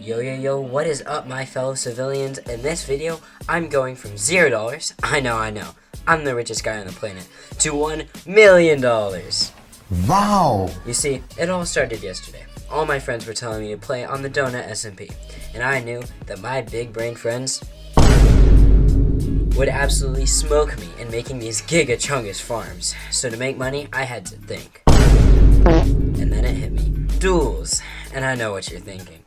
Yo, what is up, my fellow civilians? In this video, I'm going from $0, I know, I'm the richest guy on the planet, to $1 million. Wow! You see, it all started yesterday. All my friends were telling me to play on the Donut SMP, and I knew that my big brain friends would absolutely smoke me in making these giga-chungus farms. So to make money, I had to think. And then it hit me. Duels. And I know what you're thinking.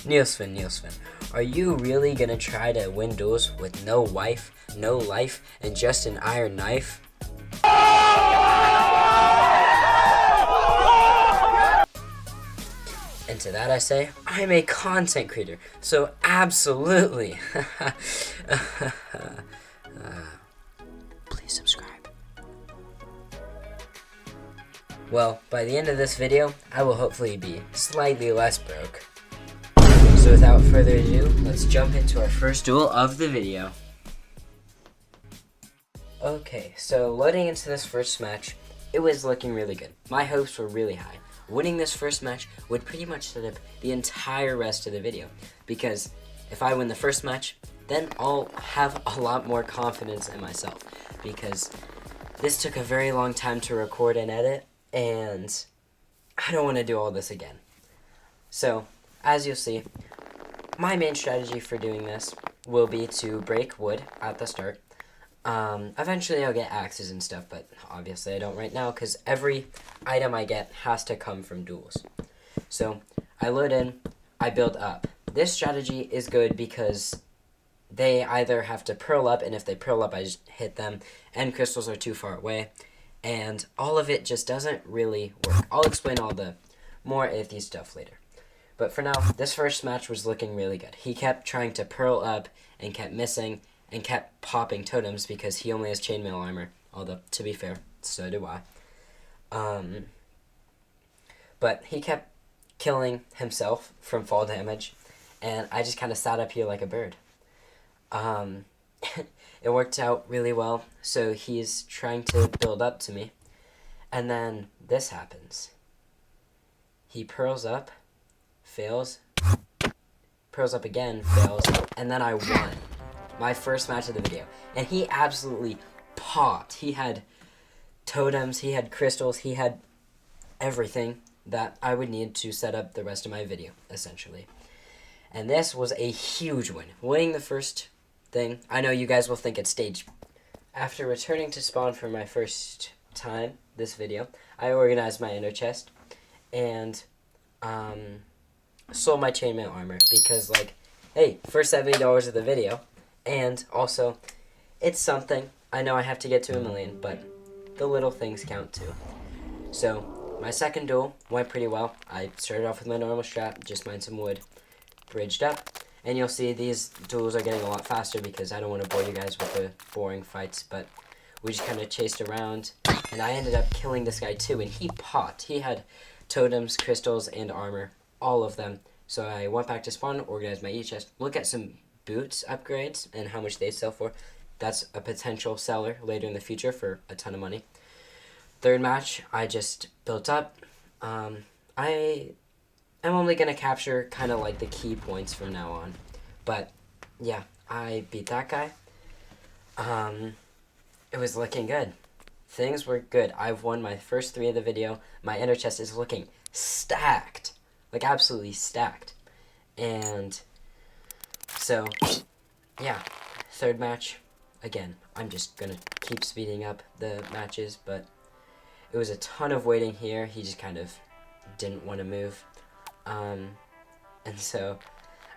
Nielsvin, are you really gonna try to win duels with no wife, no life, and just an iron knife? And to that I say, I'm a content creator, so absolutely. Please subscribe. Well, by the end of this video, I will hopefully be slightly less broke. So without further ado, let's jump into our first duel of the video. Okay, so loading into this first match, it was looking really good. My hopes were really high. Winning this first match would pretty much set up the entire rest of the video, because if I win the first match, then I'll have a lot more confidence in myself, because this took a very long time to record and edit, and I don't want to do all this again. So, as you'll see, my main strategy for doing this will be to break wood at the start. Eventually I'll get axes and stuff, but obviously I don't right now because every item I get has to come from duels. So I load in, I build up. This strategy is good because they either have to pearl up, and if they pearl up I just hit them, and crystals are too far away, and all of it just doesn't really work. I'll explain all the more iffy stuff later. But for now, this first match was looking really good. He kept trying to pearl up and kept missing and kept popping totems because he only has chainmail armor. Although, to be fair, so do I. But he kept killing himself from fall damage, and I just kind of sat up here like a bird. It worked out really well, so he's trying to build up to me. And then this happens. He pearls up, fails, pearls up again, fails, and then I won my first match of the video. And he absolutely popped. He had totems, he had crystals, he had everything that I would need to set up the rest of my video, essentially. And this was a huge win. Winning the first thing, I know you guys will think it's staged. After returning to spawn for my first time, this video, I organized my inner chest, and sold my chainmail armor because, like, hey, first $70 of the video, and also it's something. I know I have to get to 1 million, but the little things count too. So my second duel went pretty well. I started off with my normal strat, just mined some wood, bridged up, and you'll see these duels are getting a lot faster because I don't want to bore you guys with the boring fights, but we just kind of chased around, and I ended up killing this guy too, and he popped. He had totems, crystals, and armor, all of them. So I went back to spawn, organized my chest, look at some boots upgrades and how much they sell for. That's a potential seller later in the future for a ton of money. Third match, I just built up. I am only going to capture kind of like the key points from now on. But yeah, I beat that guy. It was looking good. Things were good. I've won my first 3 of the video. My inner chest is looking stacked. Like, absolutely stacked. And so, yeah. Third match. Again, I'm just going to keep speeding up the matches, but it was a ton of waiting here. He just kind of didn't want to move. And so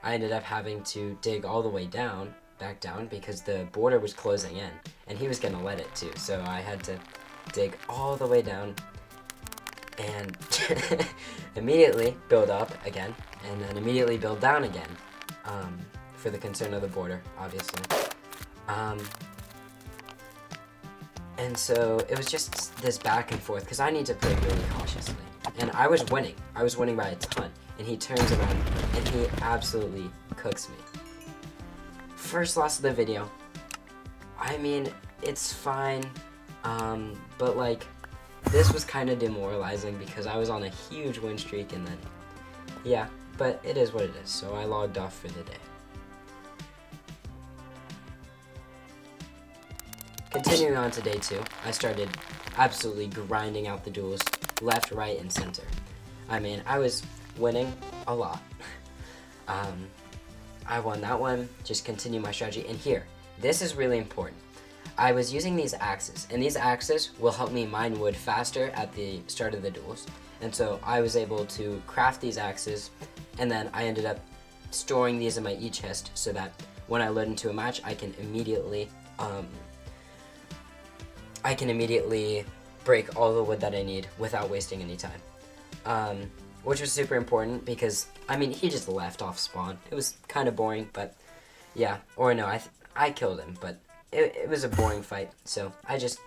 I ended up having to dig all the way down, back down, because the border was closing in, and he was going to let it too. So I had to dig all the way down and immediately build up again, and then immediately build down again, for the concern of the border, obviously. And so it was just this back and forth, because I need to play really cautiously. And I was winning. I was winning by a ton. And he turns around, and he absolutely cooks me. First loss of the video. I mean, it's fine, but like, this was kind of demoralizing because I was on a huge win streak, and then, yeah, but it is what it is, so I logged off for the day. Continuing on to day 2, I started absolutely grinding out the duels left, right, and center. I mean, I was winning a lot. I won that one, just continue my strategy. And here, this is really important. I was using these axes, and these axes will help me mine wood faster at the start of the duels. And so I was able to craft these axes, and then I ended up storing these in my e-chest so that when I load into a match, I can immediately break all the wood that I need without wasting any time. Which was super important because, I mean, he just left off spawn. It was kind of boring, but yeah. Or no, I killed him, but it was a boring fight. So I just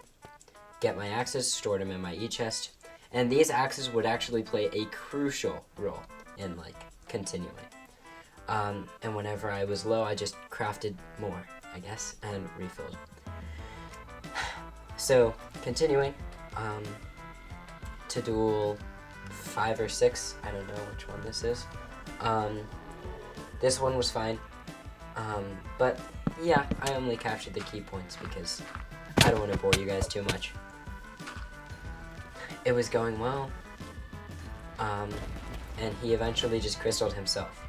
get my axes, stored them in my e-chest, and these axes would actually play a crucial role in, like, continuing. And whenever I was low, I just crafted more, I guess, and refilled. So, continuing to duel 5 or 6, I don't know which one this is. This one was fine, but yeah, I only captured the key points because I don't want to bore you guys too much. It was going well, and he eventually just crystalled himself.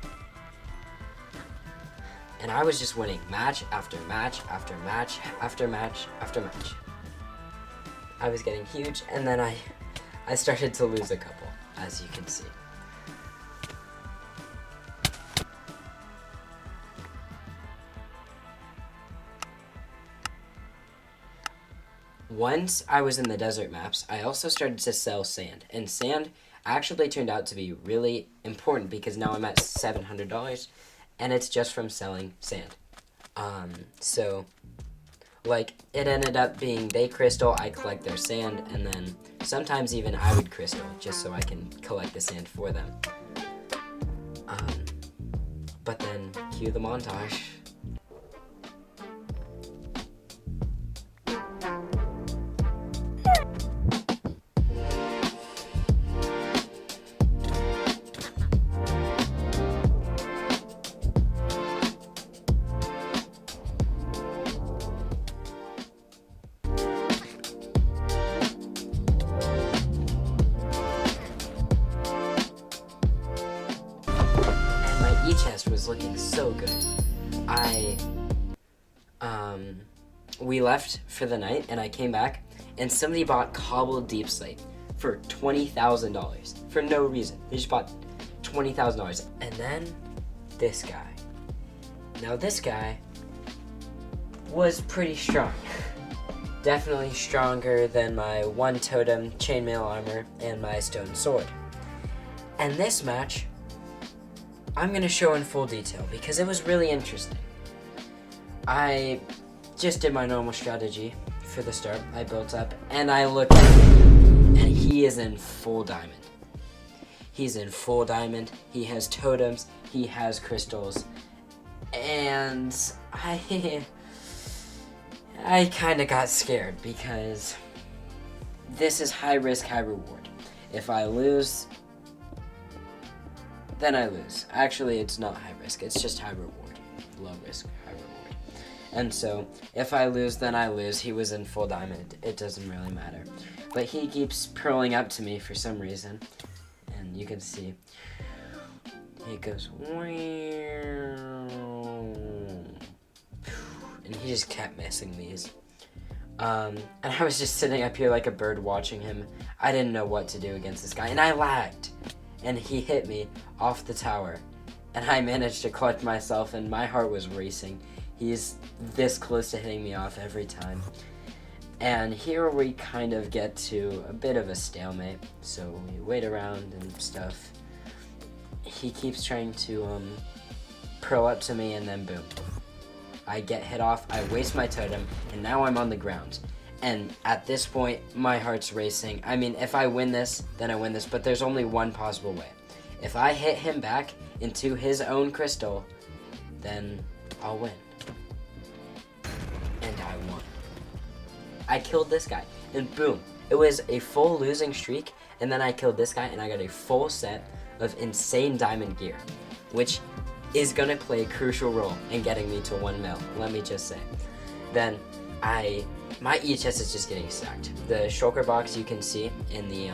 And I was just winning match after match after match after match after match. I was getting huge, and then I started to lose a couple, as you can see. Once I was in the desert maps, I also started to sell sand, and sand actually turned out to be really important because now I'm at $700, and it's just from selling sand. So, like, it ended up being they crystal, I collect their sand, and then sometimes even I would crystal just so I can collect the sand for them. But then, cue the montage. E-chest was looking so good. We left for the night, and I came back, and somebody bought cobbled deep slate for $20,000 for no reason. They just bought $20,000, and then this guy. Now this guy was pretty strong. Definitely stronger than my 1 totem chainmail armor and my stone sword. And this match, I'm going to show in full detail because it was really interesting. I just did my normal strategy for the start. I built up, and I looked at him, and he is in full diamond. He's in full diamond. He has totems. He has crystals. And I kind of got scared because this is high risk, high reward. If I lose, then I lose. Actually, it's not high risk. It's just high reward. Low risk, high reward. And so, if I lose, then I lose. He was in full diamond. It doesn't really matter. But he keeps purling up to me for some reason. And you can see. It goes. And he just kept missing these. And I was just sitting up here like a bird watching him. I didn't know what to do against this guy. And I lagged. And he hit me off the tower, and I managed to collect myself, and my heart was racing. He's this close to hitting me off every time. And here we kind of get to a bit of a stalemate, so we wait around and stuff. He keeps trying to pearl up to me, and then boom. I get hit off, I waste my totem, and now I'm on the ground. And at this point, my heart's racing. I mean, if I win this, then I win this, but there's only one possible way. If I hit him back into his own crystal, then I'll win. And I won. I killed this guy, and boom. It was a full losing streak, and then I killed this guy, and I got a full set of insane diamond gear, which is going to play a crucial role in getting me to 1 mil, let me just say. Then my EHS is just getting stacked. The shulker box you can see in the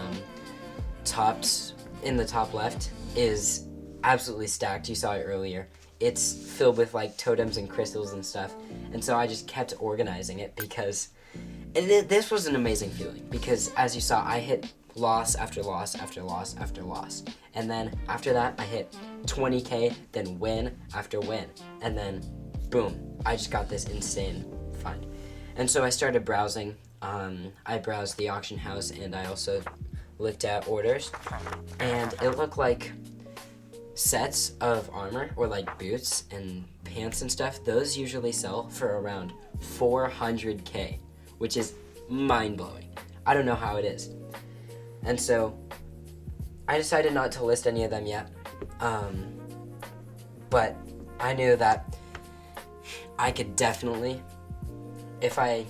top left is absolutely stacked. You saw it earlier. It's filled with like totems and crystals and stuff, and so I just kept organizing it because this was an amazing feeling, because as you saw, I hit loss after loss after loss after loss, and then after that I hit 20k, then win after win, and then boom, I just got this insane find. And so I started browsing. I browsed the auction house, and I also looked at orders, and it looked like sets of armor, or like boots and pants and stuff, those usually sell for around 400k, which is mind-blowing. I don't know how it is. And so I decided not to list any of them yet, but I knew that I could definitely, if I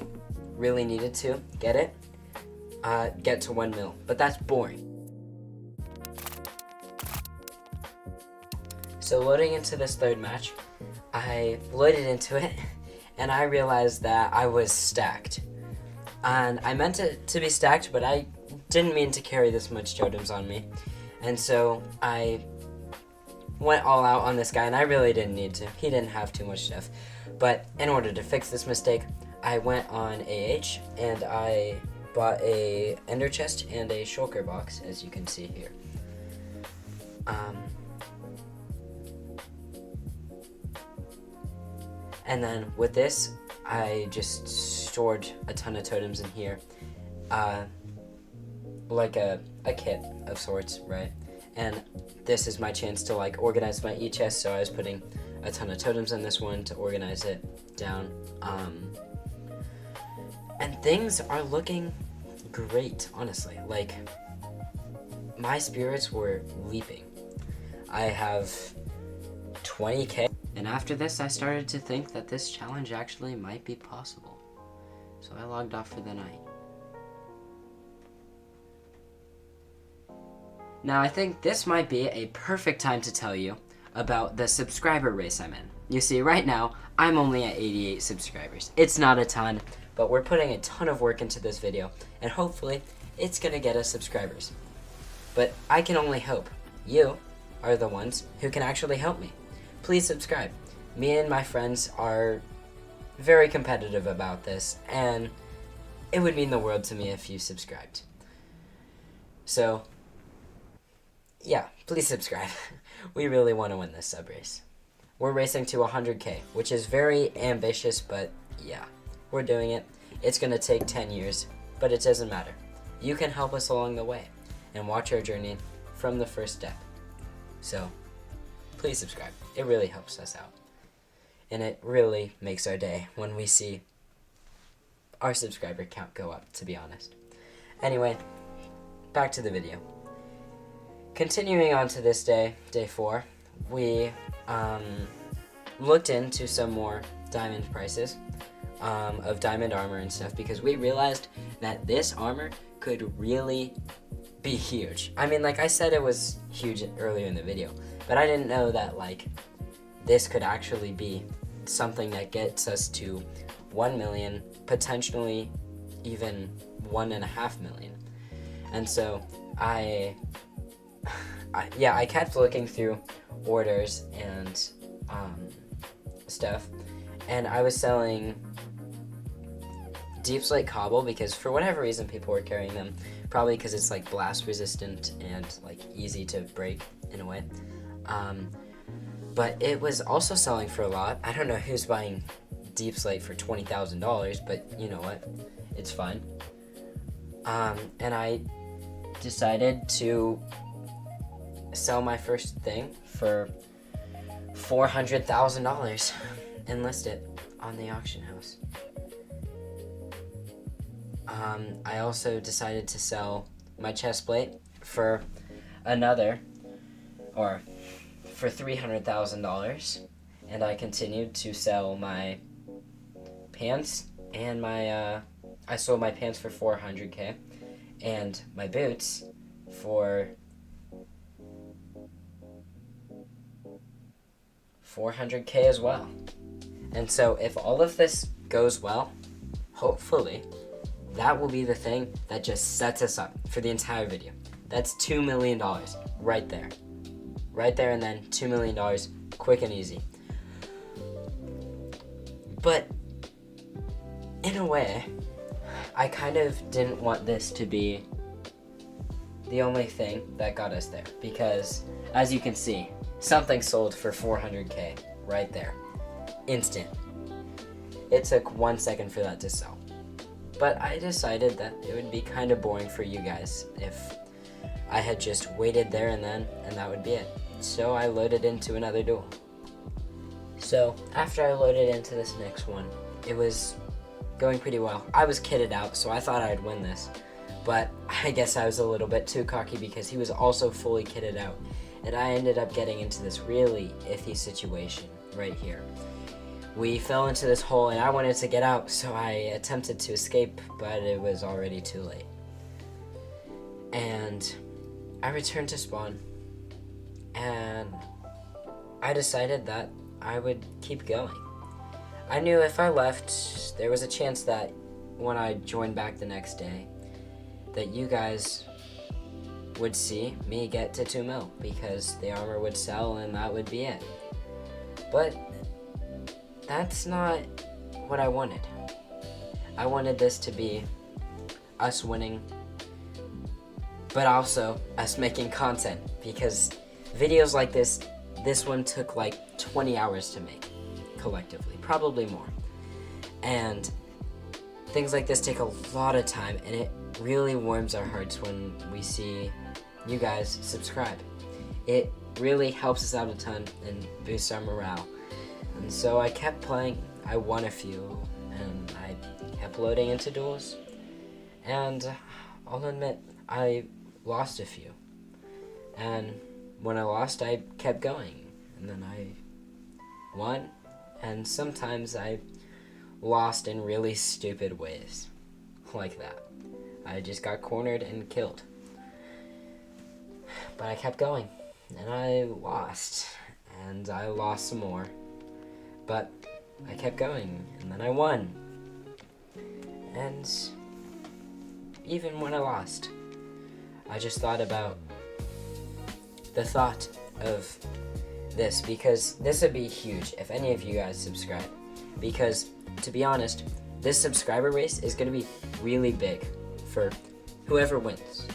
really needed to get to 1 mil, but that's boring. So loading into this third match, I loaded into it, and I realized that I was stacked. And I meant it to be stacked, but I didn't mean to carry this much totems on me. And so I went all out on this guy, and I really didn't need to. He didn't have too much stuff. But in order to fix this mistake, I went on AH, and I bought a ender chest and a shulker box, as you can see here. And then with this, I just stored a ton of totems in here, like a kit of sorts, right? And this is my chance to like organize my chest, so I was putting a ton of totems in this one to organize it down. And things are looking great, honestly. Like, my spirits were leaping. I have 20k. And after this, I started to think that this challenge actually might be possible. So I logged off for the night. Now I think this might be a perfect time to tell you about the subscriber race I'm in. You see, right now, I'm only at 88 subscribers. It's not a ton, but we're putting a ton of work into this video, and hopefully, it's gonna get us subscribers. But I can only hope. You are the ones who can actually help me. Please subscribe. Me and my friends are very competitive about this, and it would mean the world to me if you subscribed. So, yeah, please subscribe. We really want to win this sub race. We're racing to 100k, which is very ambitious, but yeah, we're doing it. It's going to take 10 years, but it doesn't matter. You can help us along the way and watch our journey from the first step. So, please subscribe. It really helps us out. And it really makes our day when we see our subscriber count go up, to be honest. Anyway, back to the video. Continuing on to this day, day 4, we looked into some more diamond prices of diamond armor and stuff, because we realized that this armor could really be huge. I mean, like I said, it was huge earlier in the video, but I didn't know that like this could actually be something that gets us to 1 million, potentially even 1.5 million. And so I kept looking through orders and stuff, and I was selling Deep Slate Cobble because for whatever reason people were carrying them, probably because it's like blast resistant and like easy to break in a way. But it was also selling for a lot. I don't know who's buying Deep Slate for $20,000, but you know what? It's fine. And I decided to sell my first thing for $400,000 and list it on the auction house. I also decided to sell my chest plate for $300,000, and I continued to sell my pants and I sold my pants for 400k and my boots for 400k as well. And so if all of this goes well, hopefully, that will be the thing that just sets us up for the entire video. That's $2 million right there. Right there, and then $2 million, quick and easy. But in a way, I kind of didn't want this to be the only thing that got us there, because as you can see, something sold for 400k right there. Instant. It took 1 second for that to sell. But I decided that it would be kind of boring for you guys if I had just waited there and then, and that would be it. So I loaded into another duel. So after I loaded into this next one, it was going pretty well. I was kitted out, so I thought I'd win this. But I guess I was a little bit too cocky because he was also fully kitted out. And I ended up getting into this really iffy situation right here. We fell into this hole and I wanted to get out, so I attempted to escape, but it was already too late. And I returned to spawn, and I decided that I would keep going. I knew if I left, there was a chance that when I joined back the next day, that you guys would see me get to 2 mil, because the armor would sell and that would be it. But that's not what I wanted. I wanted this to be us winning, but also us making content, because videos like this one took like 20 hours to make collectively, probably more. And things like this take a lot of time, and it really warms our hearts when we see you guys subscribe. It really helps us out a ton and boosts our morale. And so I kept playing. I won a few, and I kept loading into duels. And I'll admit, I lost a few. And when I lost, I kept going. And then I won. And sometimes I lost in really stupid ways. Like that. I just got cornered and killed. But I kept going. And I lost. And I lost some more. But I kept going, and then I won. And even when I lost, I just thought about the thought of this, because this would be huge if any of you guys subscribe. Because, to be honest, this subscriber race is going to be really big for whoever wins.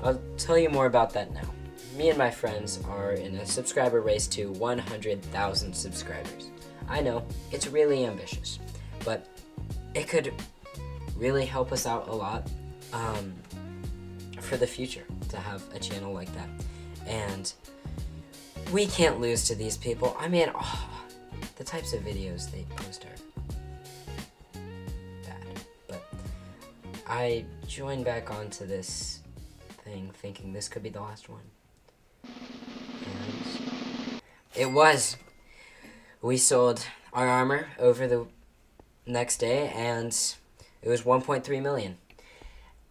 I'll tell you more about that now. Me and my friends are in a subscriber race to 100,000 subscribers. I know, it's really ambitious, but it could really help us out a lot for the future to have a channel like that. And we can't lose to these people. I mean, the types of videos they post are bad. But I joined back onto this thing thinking this could be the last one. And it was. We sold our armor over the next day, and it was 1.3 million.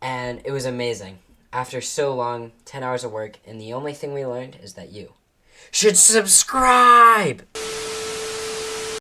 And it was amazing. After so long, 10 hours of work, and the only thing we learned is that you should subscribe!